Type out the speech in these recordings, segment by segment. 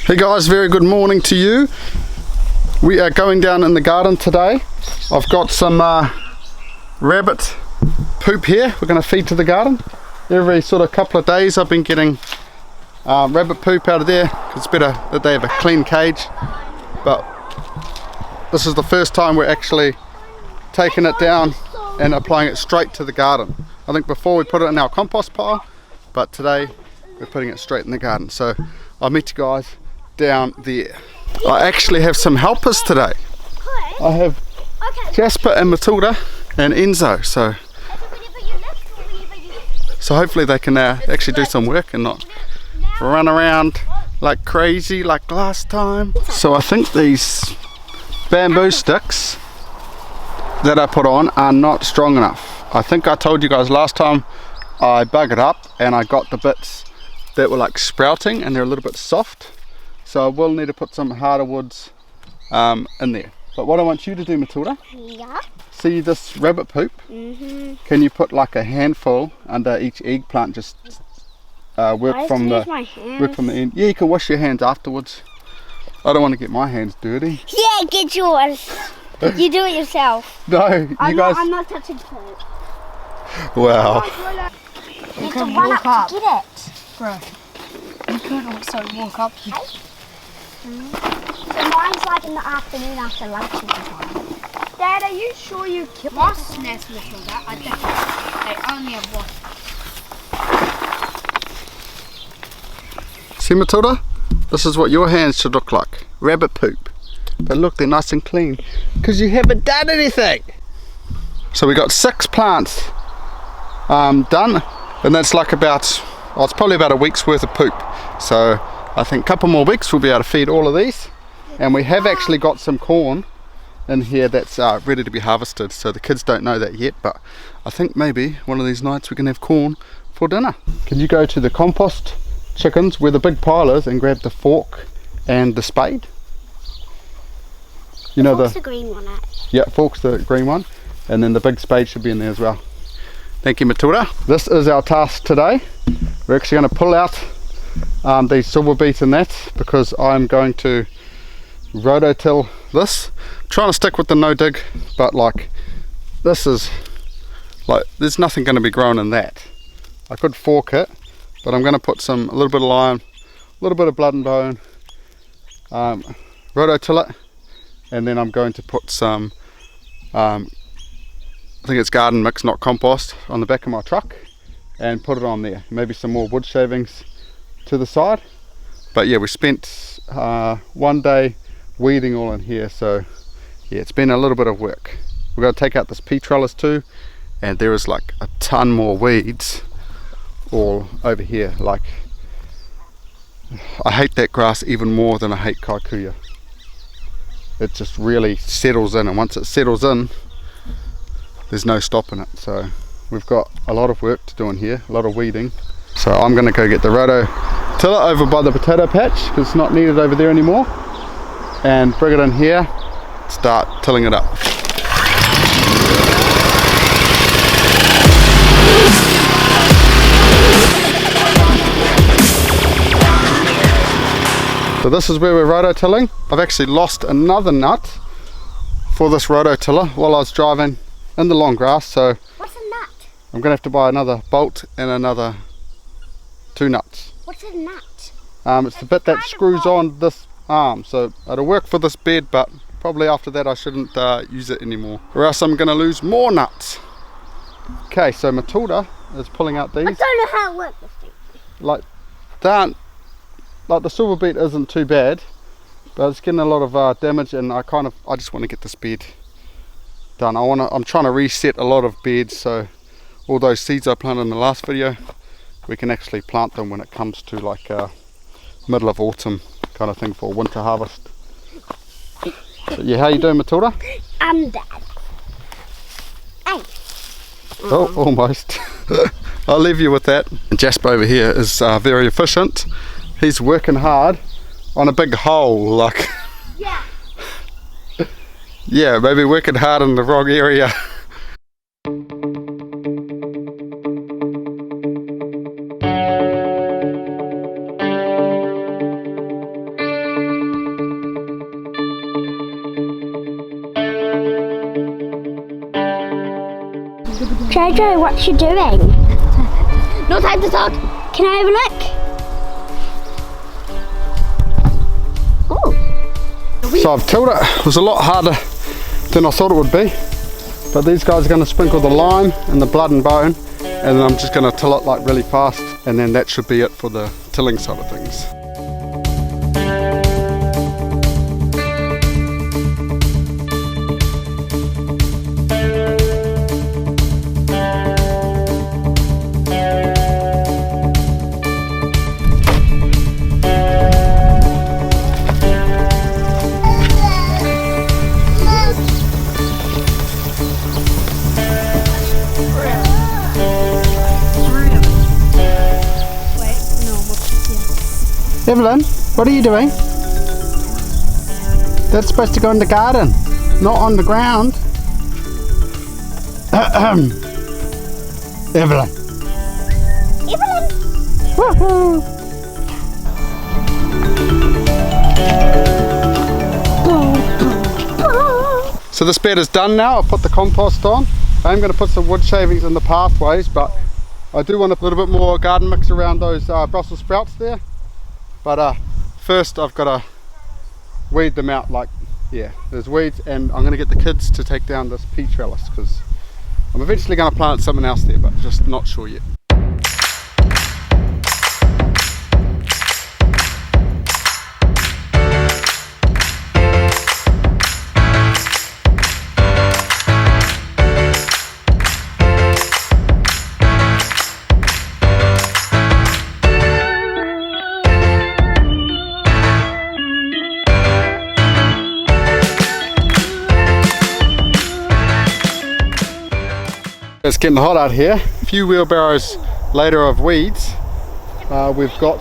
Hey guys, very good morning to you. We are going down in the garden today. I've got some rabbit poop here we're going to feed to the garden. Every sort of couple of days I've been getting rabbit poop out of there because it's better that they have a clean cage. But this is the first time we're actually taking it down and applying it straight to the garden. I think before we put it in our compost pile, but today we're putting it straight in the garden. So I'll meet you guys down there. I actually have some helpers today. I have Jasper and Matilda and Enzo, so hopefully they can actually do some work and not run around like crazy like last time. So I think these bamboo sticks that I put on are not strong enough. I think I told you guys last time I buggered up and I got the bits that were like sprouting and they're a little bit soft. So I will need to put some harder woods in there. But what I want you to do, Matilda, see this rabbit poop? Can you put like a handful under each eggplant? Just work from the end. Yeah, you can wash your hands afterwards. I don't want to get my hands dirty. Yeah, get yours. You do it yourself. No, you guys. I'm not touching poop. Wow. You have to run up to get it. Bro, you could also walk up here. So mine's like in the afternoon after lunch time. Dad, are you sure you killed Wasp nest, Matilda. I think they only have one. See, Matilda? This is what your hands should look like. Rabbit poop. But look, they're nice and clean because you haven't done anything. So we got 6 plants done, and that's like about, oh, it's probably about a week's worth of poop. So I think a couple more weeks we'll be able to feed all of these. And we have actually got some corn in here that's ready to be harvested. So the kids don't know that yet, but I think maybe one of these nights we can have corn for dinner. Can you go to the compost chickens where the big pile is and grab the fork and the spade? You know, the green one. Yeah, fork's the green one, and then the big spade should be in there as well. Thank you, Matilda. This is our task today. We're actually going to pull out these silver beets and that because I'm going to rototill this. I'm trying to stick with the no dig, but like this is like there's nothing going to be grown in that. I could fork it, but I'm going to put a little bit of lime, a little bit of blood and bone, rototill it. And then I'm going to put some, I think it's garden mix, not compost, on the back of my truck and put it on there. Maybe some more wood shavings to the side. But yeah, we spent one day weeding all in here, so yeah, it's been a little bit of work. We've got to take out this pea trellis too, and there is like a ton more weeds all over here. Like, I hate that grass even more than I hate kikuyu. It just really settles in, and once it settles in there's no stopping it. So we've got a lot of work to do in here, a lot of weeding. So I'm going to go get the rototiller over by the potato patch because it's not needed over there anymore, and bring it in here, start tilling it up. So this is where we're rototilling. I've actually lost another nut for this rototiller while I was driving in the long grass. So what's a nut? I'm going to have to buy another bolt and another 2 nuts. What's a nut? It's the bit that screws on this arm. So it'll work for this bed, but probably after that I shouldn't use it anymore, or else I'm going to lose more nuts. Okay, so Matilda is pulling out these. I don't know how it works this thing. Like that. Like the silver beet isn't too bad, but it's getting a lot of damage, and I just want to get this bed done. I'm trying to reset a lot of beds, so all those seeds I planted in the last video, we can actually plant them when it comes to like middle of autumn kind of thing for winter harvest. So yeah, how you doing, Matilda? I'm Dad. Hey. Oh, almost. I'll leave you with that. And Jasper over here is very efficient. He's working hard on a big hole, like. Yeah. Yeah, maybe working hard in the wrong area. Jojo, what you doing? No time to talk. Can I have a look? Oh. So I've tilled it. It was a lot harder than I thought it would be. But these guys are going to sprinkle the lime and the blood and bone, and then I'm just going to till it like really fast, and then that should be it for the tilling side of things. Evelyn, what are you doing? That's supposed to go in the garden, not on the ground. Evelyn. Evelyn. Woohoo! So this bed is done now. I've put the compost on. I'm going to put some wood shavings in the pathways, but I do want a little bit more garden mix around those Brussels sprouts there. But first I've got to weed them out. Like, yeah, there's weeds, and I'm going to get the kids to take down this pea trellis because I'm eventually going to plant something else there, but just not sure yet. It's getting hot out here. A few wheelbarrows later of weeds. We've got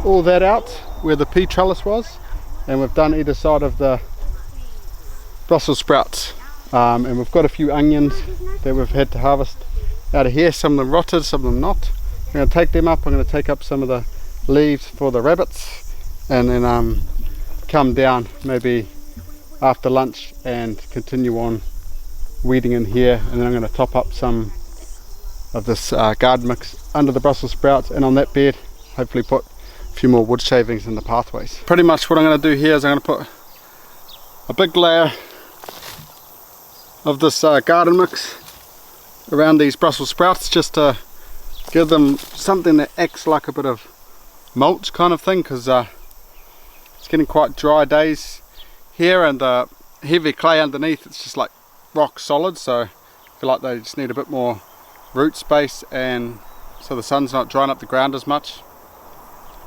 all that out where the pea trellis was, and we've done either side of the Brussels sprouts. And we've got a few onions that we've had to harvest out of here. Some of them rotted, some of them not. I'm going to take them up. I'm going to take up some of the leaves for the rabbits, and then come down maybe after lunch and continue on weeding in here, and then I'm going to top up some of this garden mix under the Brussels sprouts, and on that bed hopefully put a few more wood shavings in the pathways. Pretty much what I'm going to do here is I'm going to put a big layer of this garden mix around these Brussels sprouts, just to give them something that acts like a bit of mulch kind of thing, because it's getting quite dry days here, and the heavy clay underneath, it's just like rock solid, so I feel like they just need a bit more root space, and so the sun's not drying up the ground as much.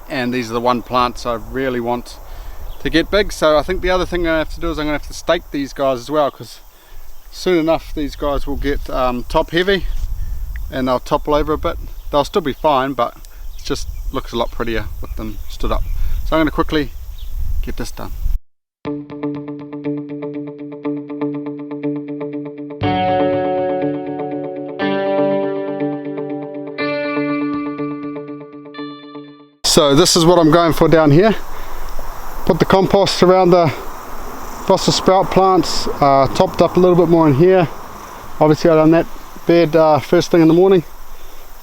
And these are the one plants I really want to get big, so I think the other thing I have to do is I'm going to have to stake these guys as well, because soon enough these guys will get top heavy and they'll topple over a bit. They'll still be fine, but it just looks a lot prettier with them stood up. So I'm going to quickly get this done. So this is what I'm going for down here. Put the compost around the Brussels sprout plants, topped up a little bit more in here. Obviously I done that bed first thing in the morning,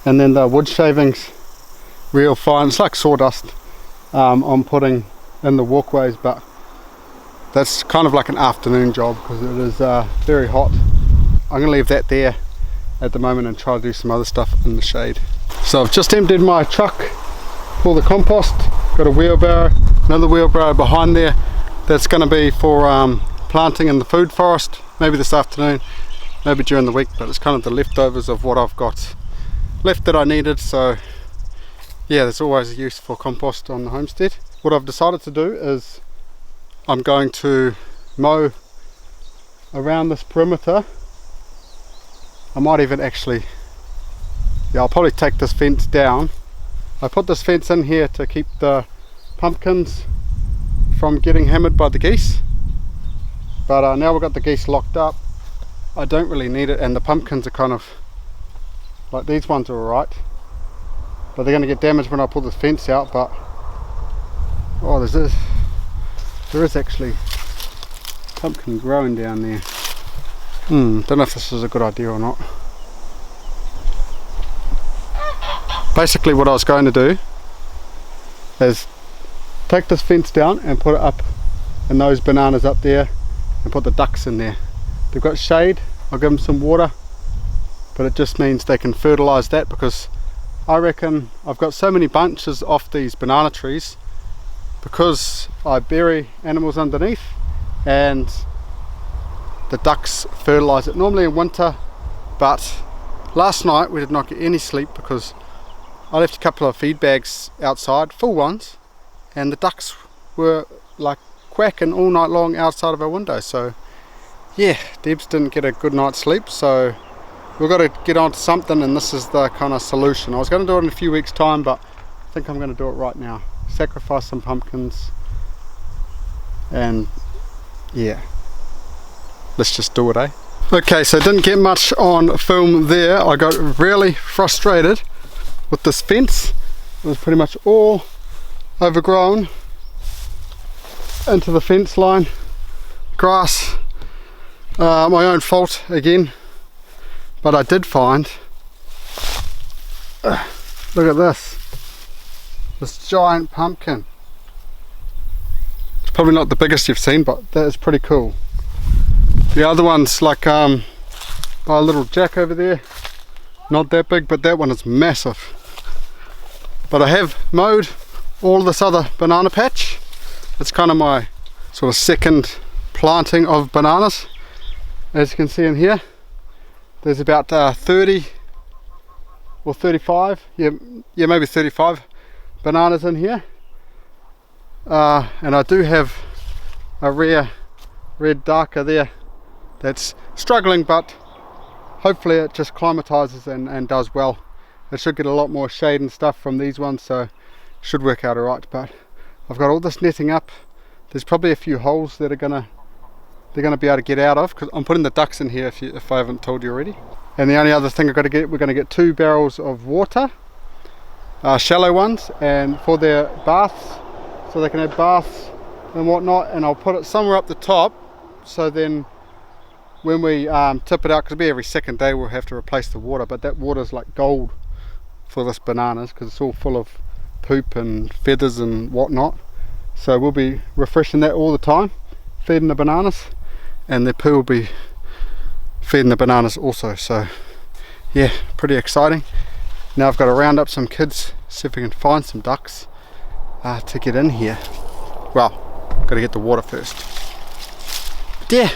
and then the wood shavings real fine. It's like sawdust I'm putting in the walkways, but that's kind of like an afternoon job because it is very hot. I'm going to leave that there at the moment and try to do some other stuff in the shade. So I've just emptied my truck for the compost, got a wheelbarrow, another wheelbarrow behind there that's going to be for planting in the food forest, maybe this afternoon, maybe during the week, but it's kind of the leftovers of what I've got left that I needed. So yeah, there's always a use for compost on the homestead. What I've decided to do is I'm going to mow around this perimeter. I might even actually, yeah, I'll probably take this fence down. I put this fence in here to keep the pumpkins from getting hammered by the geese, but now we've got the geese locked up, I don't really need it, and the pumpkins are kind of like, these ones are alright, but they're going to get damaged when I pull this fence out. But oh, there is actually pumpkin growing down there. Don't know if this is a good idea or not. basically what I was going to do is take this fence down and put it up in those bananas up there and put the ducks in there. They've got shade, I'll give them some water, but it just means they can fertilize that, because I reckon I've got so many bunches off these banana trees because I bury animals underneath and the ducks fertilize it normally in winter. But last night we did not get any sleep because I left a couple of feed bags outside, full ones, and the ducks were like quacking all night long outside of our window. So yeah, Debs didn't get a good night's sleep, so we've got to get on to something, and this is the kind of solution. I was going to do it in a few weeks time, but I think I'm going to do it right now. Sacrifice some pumpkins, and yeah, let's just do it, eh? Okay, so didn't get much on film there. I got really frustrated with this fence. It was pretty much all overgrown into the fence line. Grass, my own fault again. But I did find, look at this giant pumpkin. It's probably not the biggest you've seen, but that is pretty cool. The other one's like by a little jack over there, not that big, but that one is massive. But I have mowed all this other banana patch. It's kind of my sort of second planting of bananas. As you can see in here, there's about 30 or 35, yeah maybe 35 bananas in here. And I do have a rare red darker there that's struggling, but hopefully it just climatizes and does well. It should get a lot more shade and stuff from these ones, so it should work out alright. But I've got all this netting up. There's probably a few holes that they're gonna be able to get out of, because I'm putting the ducks in here if I haven't told you already. And the only other thing I've got to get, we're going to get 2 barrels of water, shallow ones, and for their baths, so they can have baths and whatnot. And I'll put it somewhere up the top, so then when we tip it out, because it'll be every second day we'll have to replace the water, but that water is like gold for this bananas because it's all full of poop and feathers and whatnot. So we'll be refreshing that all the time, feeding the bananas, and the poo will be feeding the bananas also. So yeah, pretty exciting. Now I've got to round up some kids, see if we can find some ducks to get in here. Well, got to get the water first. But yeah,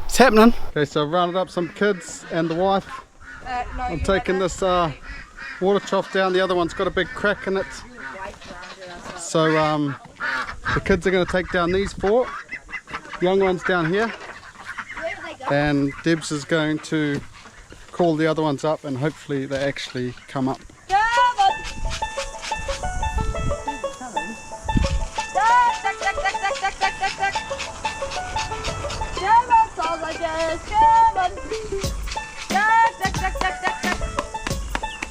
it's happening. Okay, so I've rounded up some kids and the wife. No, I'm taking this water trough down. The other one's got a big crack in it. So the kids are going to take down these 4 young ones down here, and Debs is going to call the other ones up, and hopefully they actually come up.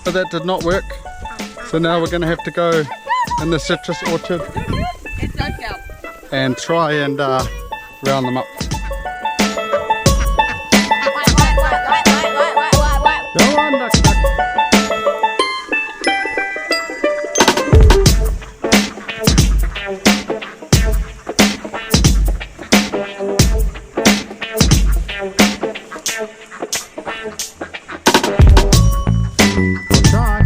But that did not work, so now we're going to have to go in the citrus orchard and try and round them up. Go on, duck, duck. We'll try.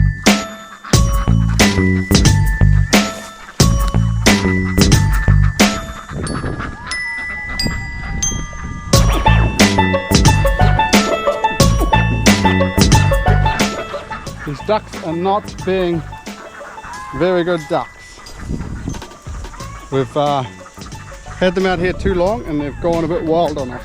These ducks are not being very good ducks. We've had them out here too long and they've gone a bit wild on us.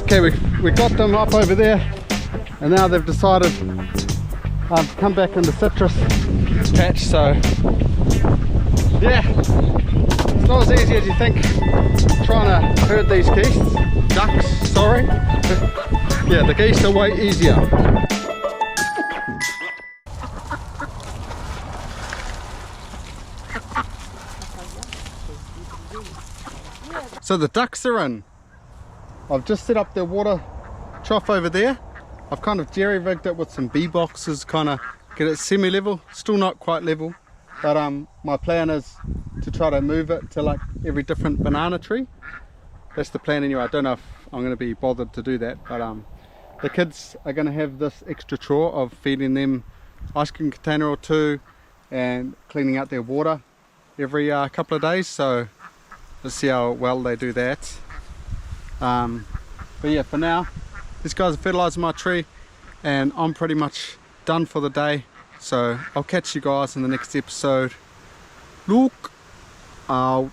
Okay, we got them up over there, and now they've decided to come back in the citrus patch. So yeah, it's not as easy as you think trying to herd these geese, ducks, sorry. Yeah, the geese are way easier. So the ducks are in. I've just set up their water trough over there. I've kind of jerry-rigged it with some bee boxes, kind of get it semi-level, still not quite level, but my plan is to try to move it to like every different banana tree. That's the plan anyway. I don't know if I'm going to be bothered to do that, but the kids are going to have this extra chore of feeding them ice cream container or two and cleaning out their water every couple of days, so let's see how well they do that. But yeah, for now, these guys are fertilizing my tree and I'm pretty much done for the day. So I'll catch you guys in the next episode. Look out.